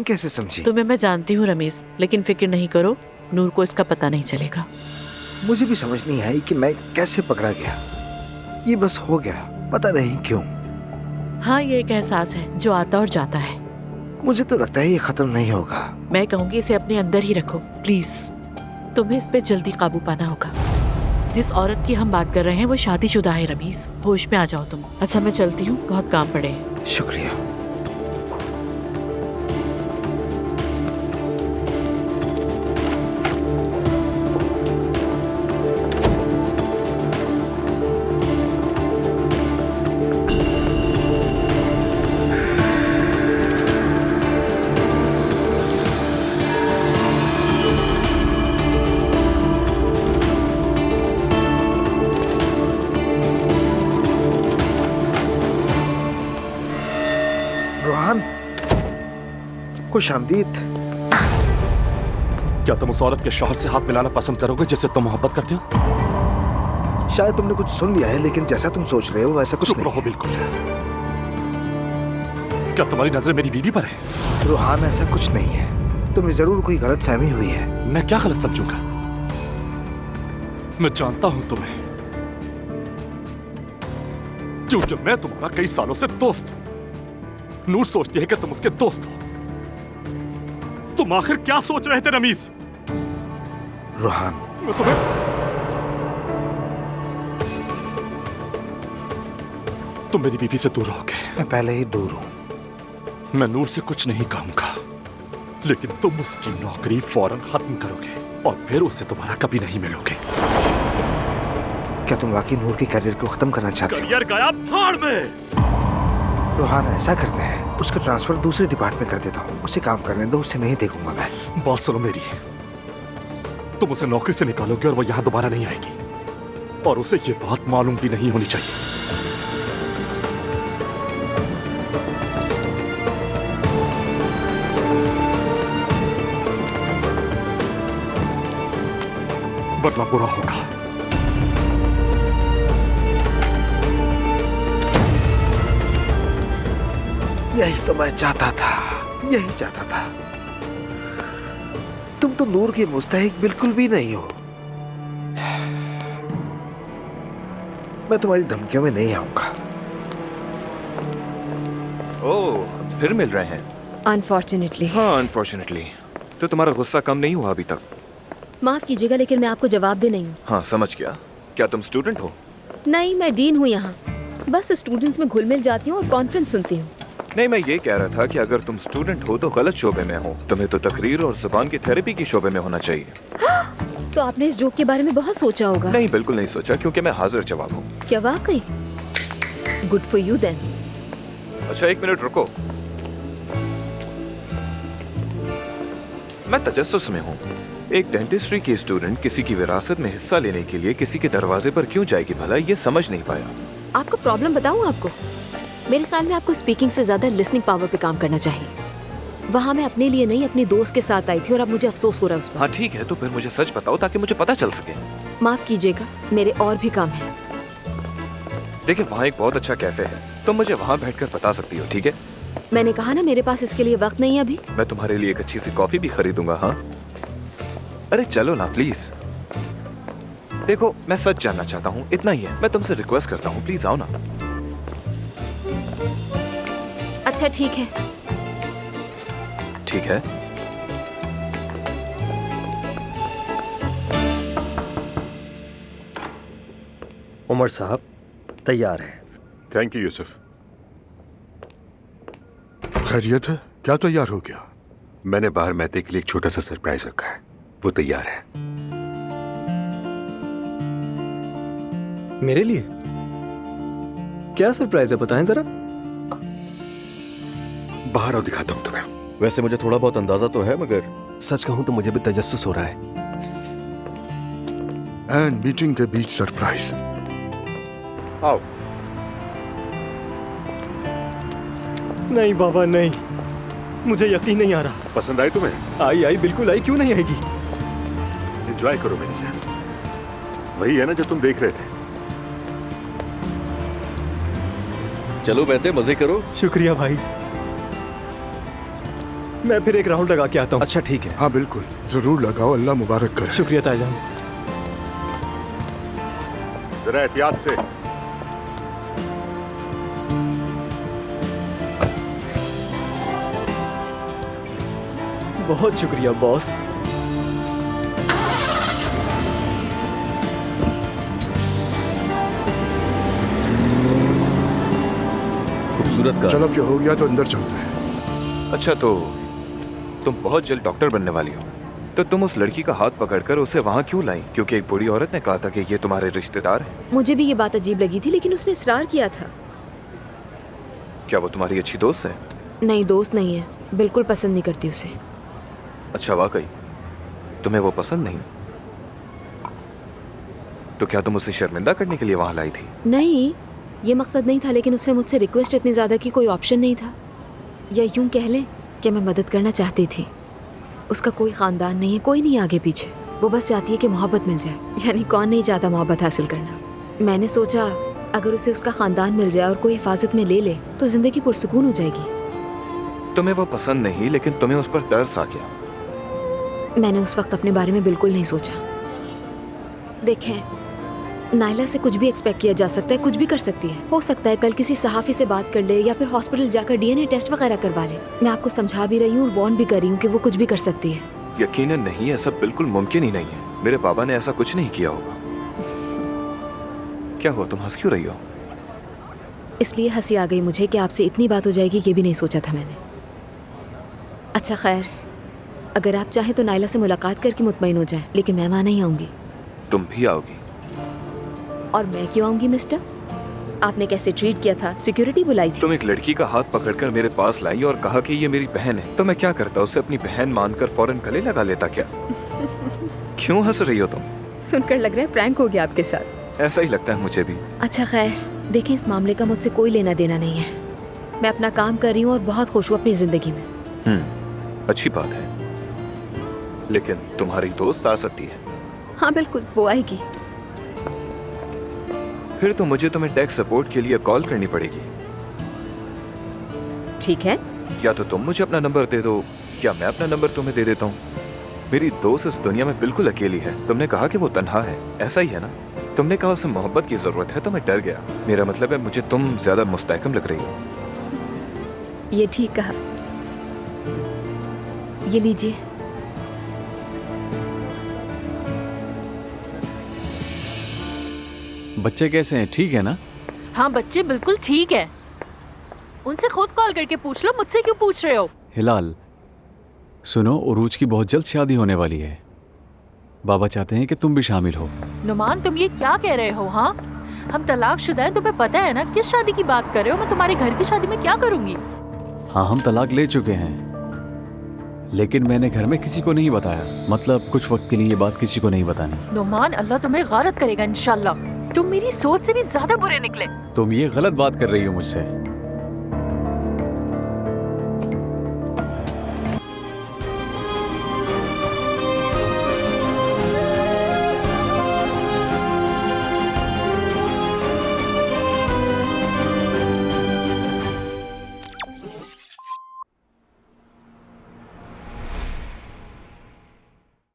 कैसे समझी? तुम्हें मैं जानती हूँ रमीज, लेकिन फिक्र नहीं करो, नूर को इसका पता नहीं चलेगा। मुझे भी समझ नहीं आई कि मैं कैसे पकड़ा गया। ये बस हो गया, पता नहीं क्यों। हाँ, ये एक एहसास है जो आता और जाता है। मुझे तो लगता है ये खत्म नहीं होगा। मैं कहूँगी इसे अपने अंदर ही रखो प्लीज। तुम्हें इस पे जल्दी काबू पाना होगा। जिस औरत की हम बात कर रहे हैं वो शादीशुदा है रमीज। होश में आ जाओ तुम। अच्छा मैं चलती हूँ, बहुत काम पड़े हैं। शुक्रिया। रोहान, खुशामदीद। क्या तुम उस औरत के शौहर से हाथ मिलाना पसंद करोगे जिससे तुम मोहब्बत करते हो? शायद तुमने कुछ सुन लिया है, लेकिन जैसा तुम सोच रहे हो वैसा कुछ चुप नहीं रहो है। बिल्कुल। क्या तुम्हारी नजरें मेरी बीवी पर है? रोहान, ऐसा कुछ नहीं है। तुम्हें जरूर कोई गलत फहमी हुई है। मैं क्या गलत समझूंगा? मैं जानता हूं तुम्हें, क्योंकि मैं तुम्हारा कई सालों से दोस्त हूं। नूर सोचती है कि तुम उसके दोस्त हो। तुम आखिर क्या सोच रहे थे रमीज? रोहान, मैं तुम्हें तुम मेरी बीवी से दूर रहोगे। मैं पहले ही दूर हूं। मैं नूर से कुछ नहीं कहूंगा, लेकिन तुम उसकी नौकरी फौरन खत्म करोगे और फिर उससे दोबारा कभी नहीं मिलोगे। क्या तुम वाकई नूर के करियर को खत्म करना चाहते हो? करियर गया भाड़ में। रोहान, ऐसा करते हैं, उसका ट्रांसफर दूसरे डिपार्टमेंट कर देता हूँ। उसे काम करने दो, उसे नहीं देखूंगा मैं। बात सुनो मेरी, तुम उसे नौकरी से निकालोगे और वो यहाँ दोबारा नहीं आएगी, और उसे ये बात मालूम भी नहीं होनी चाहिए। वरना बुरा होगा। यही तो मैं चाहता था, यही चाहता था। तुम तो नूर के मुस्तहिक बिल्कुल भी नहीं हो। मैं तुम्हारी धमकियों में नहीं आऊंगा। ओह, फिर मिल रहे हैं? अनफॉर्चुनेटली। हाँ, अनफॉर्चुनेटली। तो तुम्हारा गुस्सा कम नहीं हुआ अभी तक? माफ कीजिएगा, लेकिन मैं आपको जवाब दे नहीं हूँ। हाँ, समझ गया। क्या तुम स्टूडेंट हो? नहीं, मैं डीन हूँ यहाँ। बस स्टूडेंट्स में घुल मिल जाती हूँ और कॉन्फ्रेंस सुनती हूँ। नहीं, मैं ये कह रहा था कि अगर तुम स्टूडेंट हो तो गलत शोबे में हो। तुम्हें तो तकरीर और जुबान की थेरेपी की शोबे में होना चाहिए। तो आपने इस जोक के बारे में बहुत सोचा होगा। नहीं, बिल्कुल नहीं सोचा, क्योंकि मैं हाजिर जवाब हूँ। क्या वाकई? Good for you then. अच्छा, एक मिनट रुको। मैं तजस्सुस में हूँ। एक डेंटिस्ट्री की स्टूडेंट किसी की विरासत में हिस्सा लेने के लिए किसी के दरवाजे पर क्यों जाएगी भला? ये समझ नहीं पाया। आपको प्रॉब्लम बताऊँ आपको? मेरे ख्याल में आपको स्पीकिंग से ज्यादा लिसनिंग पावर पे काम करना चाहिए। वहाँ मैं अपने लिए नहीं, अपनी दोस्त के साथ आई थी और अब मुझे अफसोस हो रहा है उस पर। हाँ ठीक है, तो फिर मुझे सच बताओ ताकि मुझे पता चल सके। माफ कीजिएगा, मेरे और भी काम है। देखिए, वहाँ एक बहुत अच्छा कैफे है, तुम मुझे वहाँ बैठकर बता सकती हो, ठीक है? मैंने कहा ना, मेरे पास इसके लिए वक्त नहीं है अभी। मैं तुम्हारे लिए एक अच्छी सी कॉफी भी खरीदूंगा। हाँ, अरे चलो ना प्लीज। देखो, मैं सच जानना चाहता हूँ, इतना ही है। मैं तुमसे रिक्वेस्ट करता हूँ, प्लीज आओ ना। अच्छा ठीक है। ठीक है। उमर साहब तैयार है। Thank you Yusuf. खैरियत है? क्या तैयार हो गया? मैंने बाहर महते के लिए एक छोटा सा सरप्राइज रखा है, वो तैयार है। मेरे लिए? क्या सरप्राइज है, बताएं जरा। बाहर आओ, दिखाता हूं तुम्हें। वैसे मुझे थोड़ा बहुत अंदाजा तो है, मगर सच कहूं तो मुझे भी तजस्सुस हो रहा है। एंड मीटिंग के बीच सरप्राइज। आओ। नहीं बाबा नहीं, मुझे यकीन नहीं आ रहा। पसंद आई तुम्हें? आई बिल्कुल आई, क्यों नहीं आएगी। एंजॉय करो मेरे साथ। वही है ना जो तुम देख रहे थे। चलो बैठे, मजे करो। शुक्रिया भाई। मैं फिर एक राउंड लगा के आता हूँ। अच्छा ठीक है। हाँ बिल्कुल, जरूर लगाओ, अल्लाह मुबारक करे। शुक्रिया ताईजान। जरा एहतियात से। बहुत शुक्रिया बॉस। खूबसूरत का चलो, अब क्या हो गया तो अंदर चलते हैं। अच्छा, तो तुम बहुत जल्द डॉक्टर बनने वाली हो, तो तुम उस लड़की का हाथ पकड़कर उसे वहाँ क्यों लाई? क्योंकि एक बूढ़ी औरत ने कहा था कि ये तुम्हारे रिश्तेदार हैं। मुझे भी ये बात अजीब लगी थी, लेकिन उसने इसरार किया था। क्या वो तुम्हारी अच्छी दोस्त है? नहीं, दोस्त नहीं है, बिल्कुल पसंद नहीं करती उसे। अच्छा, वाकई तुम्हें वो पसंद नहीं? तो क्या तुम उसे शर्मिंदा करने के लिए वहाँ लाई थी? नहीं, ये मकसद नहीं था, लेकिन उससे मुझसे रिक्वेस्ट इतनी ज़्यादा कि कोई ऑप्शन नहीं था। या यूं कह लें कि मैं मदद करना चाहती थी। उसका कोई ख़ानदान नहीं है, कोई नहीं आगे पीछे। वो बस चाहती है कि मोहब्बत मिल जाए। यानी कौन नहीं चाहता मोहब्बत हासिल करना। मैंने सोचा अगर उसे उसका ख़ानदान मिल जाए और कोई हिफाजत में ले ले तो ज़िंदगी पुरसुकून हो जाएगी। तुम्हें वो पसंद नहीं, लेकिन तुम्हें उस पर तरस आ गया। मैंने उस वक्त अपने बारे में बिल्कुल नहीं सोचा। देखें, नायला से कुछ भी एक्सपेक्ट किया जा सकता है, कुछ भी कर सकती है। हो सकता है कल किसी सहाफ़ी से बात कर ले या फिर हॉस्पिटल जाकर डीएनए टेस्ट वगैरह करवा ले। मैं आपको समझा भी रही हूँ और वार्न भी कर रही हूँ कि वो कुछ भी कर सकती है। यकीनन नहीं, ऐसा बिल्कुल मुमकिन ही नहीं है। मेरे पापा ने ऐसा कुछ नहीं किया होगा। क्या हुआ, तुम हंस क्यों रही हो? इसलिए हंसी आ गई मुझे कि आपसे इतनी बात हो जाएगी ये भी नहीं सोचा था मैंने। अच्छा खैर, अगर आप चाहें तो नायला से मुलाकात करके मुतमईन हो जाएं, लेकिन मैं वहाँ नहीं आऊँगी। तुम भी आओगी? और मैं क्यों आऊँगी मिस्टर? आपने कैसे ट्रीट किया था? सिक्योरिटी बुलाई थी? तुम एक लड़की का हाथ पकड़कर मेरे पास लाई और कहा कि ये मेरी बहन है, तो मैं क्या करता? उसे अपनी बहन मानकर फौरन गले लगा लेता क्या? क्यों हंस रही हो तुम? सुनकर लग रहा है प्रैंक हो गया आपके साथ। ऐसा ही लगता है मुझे भी। अच्छा खैर, देखें, इस मामले का मुझसे कोई लेना देना नहीं है। मैं अपना काम कर रही हूँ और बहुत खुश हूँ अपनी जिंदगी में। अच्छी बात है, लेकिन तुम्हारी दोस्त आ सकती है। हाँ बिल्कुल, वो आएगी। फिर तो मुझे तुम्हें टेक सपोर्ट के लिए कॉल करनी पड़ेगी। ठीक है, या तो तुम मुझे अपना नंबर दे दो या मैं अपना नंबर तुम्हें दे देता हूँ। मेरी दोस्त इस दुनिया में बिल्कुल अकेली है। तुमने कहा कि वो तन्हा है, ऐसा ही है ना? तुमने कहा उसे मोहब्बत की जरूरत है, तो मैं डर गया। मेरा मतलब है मुझे तुम ज्यादा मुस्तहकम लग रही हो। ये ठीक कहा। ये लीजिए। बच्चे कैसे हैं? ठीक है ना? हाँ, बच्चे बिल्कुल ठीक है। उनसे खुद कॉल करके पूछ लो, मुझसे क्यों पूछ रहे हो? हिलाल, सुनो, उरूज की बहुत जल्द शादी होने वाली है। बाबा चाहते हैं कि तुम भी शामिल हो। नुमान, तुम ये क्या कह रहे हो? हाँ, हम तलाकशुदा हैं, तुम्हें पता है ना किस शादी की बात कर रहे हो? मैं तुम्हारे घर की शादी में क्या करूंगी? हाँ, हम तलाक ले चुके हैं, लेकिन मैंने घर में किसी को नहीं बताया। मतलब कुछ वक्त के लिए ये बात किसी को नहीं बतानी। नुमान, अल्लाह तुम्हें गारत करेगा इंशाल्लाह। तुम मेरी सोच से भी ज्यादा बुरे निकले। तुम ये गलत बात कर रही हो मुझसे।